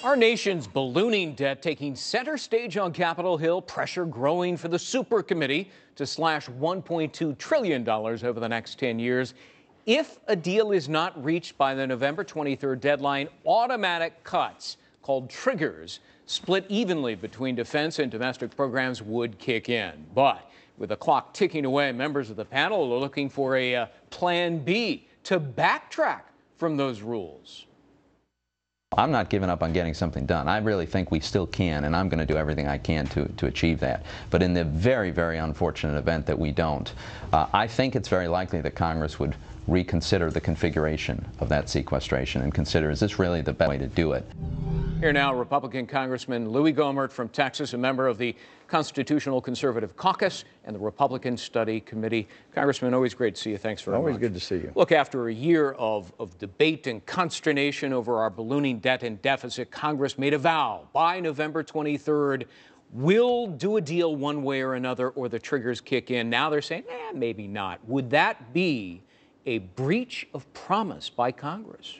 Our nation's ballooning debt taking center stage on Capitol Hill, pressure growing for the super committee to slash $1.2 trillion over the next 10 years. If a deal is not reached by the November 23rd deadline, automatic cuts, called triggers, split evenly between defense and domestic programs would kick in. But with the clock ticking away, members of the panel are looking for a plan B to backtrack from those rules. I'm not giving up on getting something done. I really think we still can, and I'm going to do everything I can to achieve that. But in the very, very unfortunate event that we don't, I think it's very likely that Congress would reconsider the configuration of that sequestration and consider, is this really the best way to do it? Here now, Republican Congressman Louie Gohmert from Texas, a member of the Constitutional Conservative Caucus and the Republican Study Committee. Congressman, always great to see you. Thanks very much. Always good to see you. Look, after a year of debate and consternation over our ballooning debt and deficit, Congress made a vow by November 23rd, we'll do a deal one way or another or the triggers kick in. Now they're saying, maybe not. Would that be a breach of promise by Congress?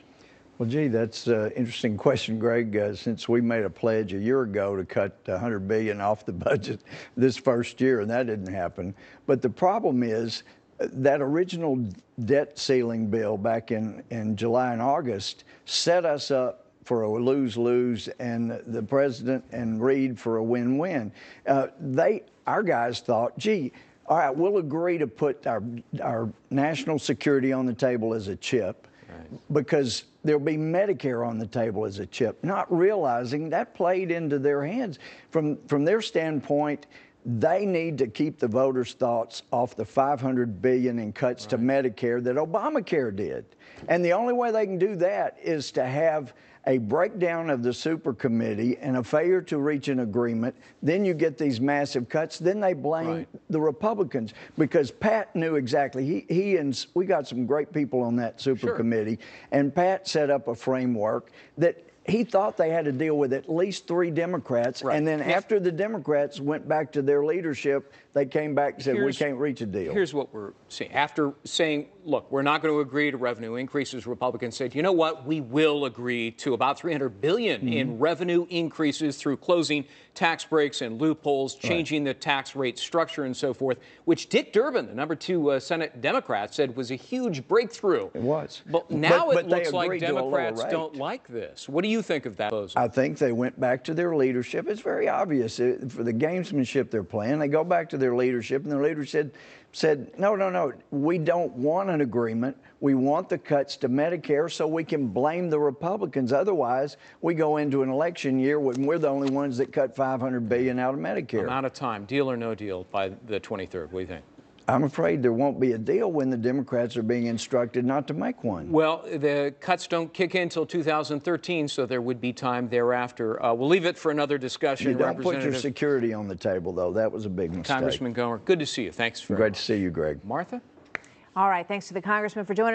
Well, gee, that's an interesting question, Greg, since we made a pledge a year ago to cut $100 billion off the budget this first year, and that didn't happen. But the problem is that original debt ceiling bill back in July and August set us up for a lose-lose, and the president and Reid for a win-win. Our guys thought, gee, all right, we'll agree to put our national security on the table as a chip, because there'll be Medicare on the table as a chip, not realizing that played into their hands. From their standpoint, they need to keep the voters' thoughts off the $500 billion in cuts to Medicare that Obamacare did. And the only way they can do that is to have a breakdown of the super committee and a failure to reach an agreement. Then you get these massive cuts. Then they blame the Republicans, because Pat knew exactly. He and we got some great people on that super committee, and Pat set up a framework that he thought they had to deal with at least 3 Democrats, and then after the Democrats went back to their leadership, they came back and said, we can't reach a deal. Here's what we're saying. After saying, look, we're not going to agree to revenue increases, Republicans said, you know what, we will agree to about $300 billion in revenue increases through closing tax breaks and loopholes, changing the tax rate structure and so forth, which Dick Durbin, the number 2 Senate Democrat, said was a huge breakthrough. It was. But now it looks like Democrats don't like this. What do you think of that proposal? I think they went back to their leadership. It's very obvious for the gamesmanship they're playing. They go back to their leadership, and their leadership said, no, we don't want an agreement. We want the cuts to Medicare so we can blame the Republicans. Otherwise, we go into an election year when we're the only ones that cut $500 billion out of Medicare. I'm out of time. Deal or no deal by the 23rd? What do you think? I'm afraid there won't be a deal when the Democrats are being instructed not to make one. Well, the cuts don't kick in until 2013, so there would be time thereafter. We'll leave it for another discussion. You don't put your security on the table, though. That was a big mistake. Congressman Gohmert, good to see you. Thanks for Great to see you, Greg. Martha? All right. Thanks to the Congressman for joining us.